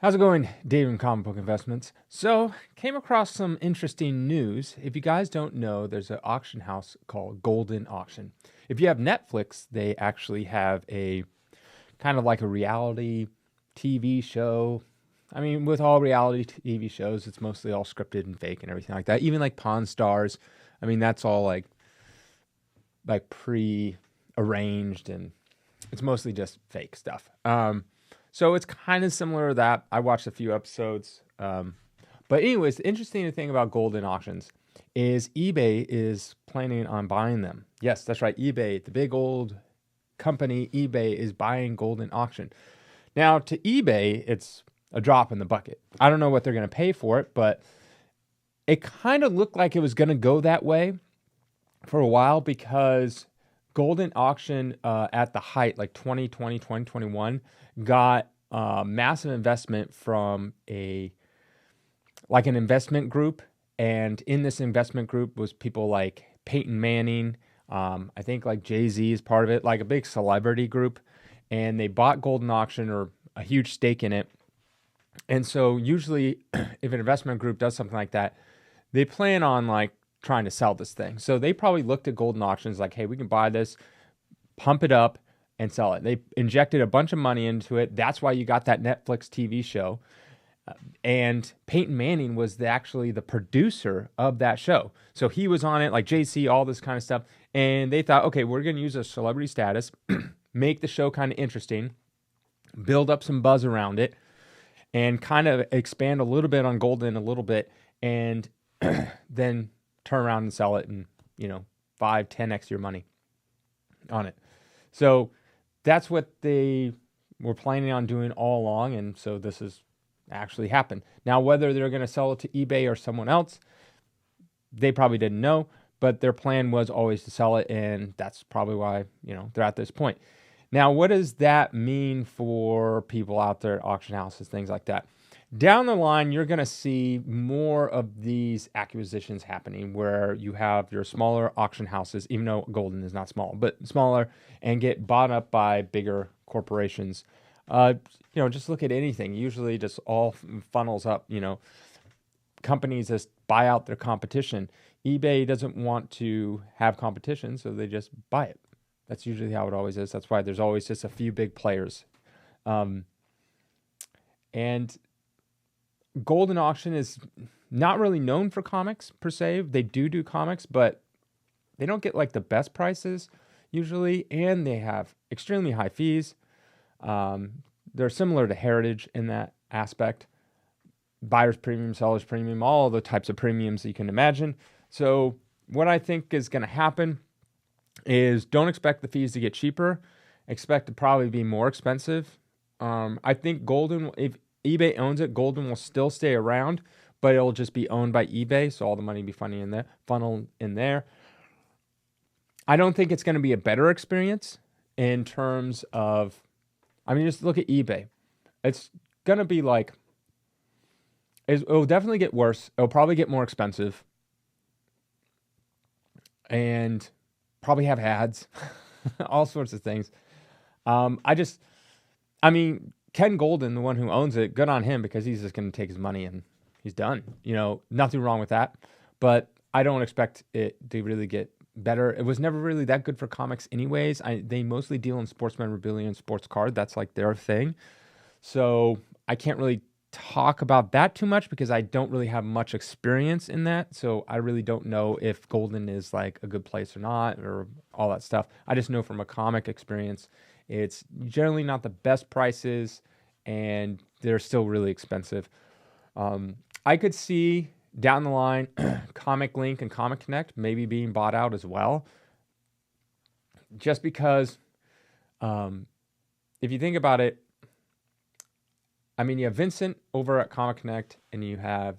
How's it going, Dave in Comic Book Investments? So, came across some interesting news. If you guys don't know, there's an auction house called Golden Auction. If you have Netflix, they actually have a kind of like a reality TV show. I mean, with all reality TV shows, it's mostly all scripted and fake and everything like that. Even like Pawn Stars, I mean, that's all like pre-arranged and it's mostly just fake stuff. So it's kind of similar to that. I watched a few episodes. But anyways, the interesting thing about Golden auctions is eBay is planning on buying them. Yes, that's right. eBay, the big old company eBay, is buying Golden auction. Now, to eBay, it's a drop in the bucket. I don't know what they're going to pay for it, but it kind of looked like it was going to go that way for a while because Golden auction at the height, like 2020, 2021, got massive investment from an investment group. And in this investment group was people like Peyton Manning. I think like Jay-Z is part of it, like a big celebrity group. And they bought Golden auction or a huge stake in it. And so usually if an investment group does something like that, they plan on like trying to sell this thing. So they probably looked at Golden auctions like, hey, we can buy this, pump it up, and sell it. They injected a bunch of money into it. That's why you got that Netflix TV show. And Peyton Manning was actually the producer of that show. So he was on it, like JC, all this kind of stuff. And they thought, okay, we're going to use a celebrity status, make the show kind of interesting, build up some buzz around it, and kind of expand a little bit on Golden a little bit, and then turn around and sell it and, 5-10x your money on it. So that's what they were planning on doing all along, and so this has actually happened. Now, whether they're going to sell it to eBay or someone else, they probably didn't know, but their plan was always to sell it, and that's probably why, they're at this point. Now, what does that mean for people out there at auction houses, things like that? Down the line, you're going to see more of these acquisitions happening where you have your smaller auction houses, even though Golden is not small, but smaller, and get bought up by bigger corporations. Just look at anything. Usually just all funnels up, companies just buy out their competition. eBay doesn't want to have competition, so they just buy it. That's usually how it always is. That's why there's always just a few big players. And Golden auction is not really known for comics per se. They do comics, but they don't get like the best prices usually, and they have extremely high fees. They're similar to Heritage in that aspect. Buyer's premium, seller's premium, all the types of premiums that you can imagine. So what I think is going to happen is don't expect the fees to get cheaper. Expect to probably be more expensive. I think Golden, if eBay owns it, Golden will still stay around, but it'll just be owned by eBay, so all the money will be funneled in there. I don't think it's going to be a better experience in terms of, just look at eBay. It's going to be like, it'll definitely get worse. It'll probably get more expensive and probably have ads, all sorts of things. Ken Golden, the one who owns it, good on him because he's just going to take his money and he's done. Nothing wrong with that. But I don't expect it to really get better. It was never really that good for comics anyways. They mostly deal in sports memorabilia and sports card. That's like their thing. So I can't really talk about that too much because I don't really have much experience in that. So I really don't know if Golden is like a good place or not or all that stuff. I just know from a comic experience, it's generally not the best prices and they're still really expensive. I could see down the line Comic Link and Comic Connect maybe being bought out as well. Just because if you think about it, you have Vincent over at Comic Connect and you have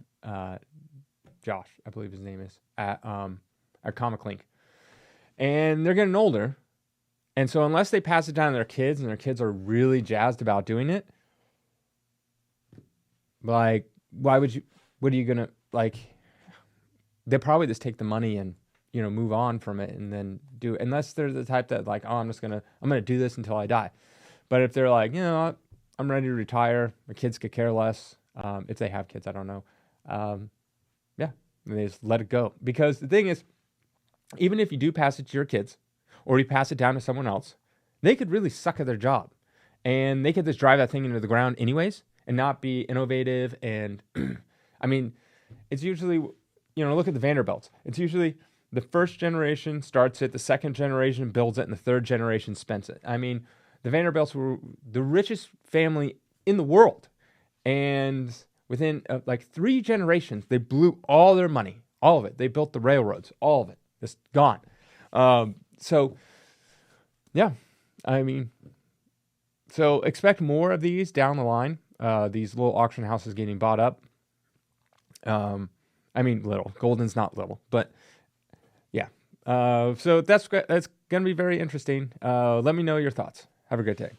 Josh, I believe his name is, at Comic Link. And they're getting older. And so unless they pass it down to their kids and their kids are really jazzed about doing it, like, what are you going to, like, they'll probably just take the money and, move on from it and then do it. Unless they're the type that like, oh, I'm going to do this until I die. But if they're like, I'm I'm ready to retire. My kids could care less. If they have kids, I don't know. Um, yeah, and they just let it go. Because the thing is, even if you do pass it to your kids or you pass it down to someone else, they could really suck at their job. And they could just drive that thing into the ground anyways and not be innovative. And I mean, it's usually, look at the Vanderbilts. It's usually the first generation starts it, the second generation builds it, and the third generation spends it. I mean, the Vanderbilts were the richest family in the world. And within like 3 generations, they blew all their money, all of it. They built the railroads, all of it. It's gone. So, yeah, I mean, so expect more of these down the line. These little auction houses getting bought up. I mean, little. Goldin's not little, but yeah. So that's going to be very interesting. Let me know your thoughts. Have a great day.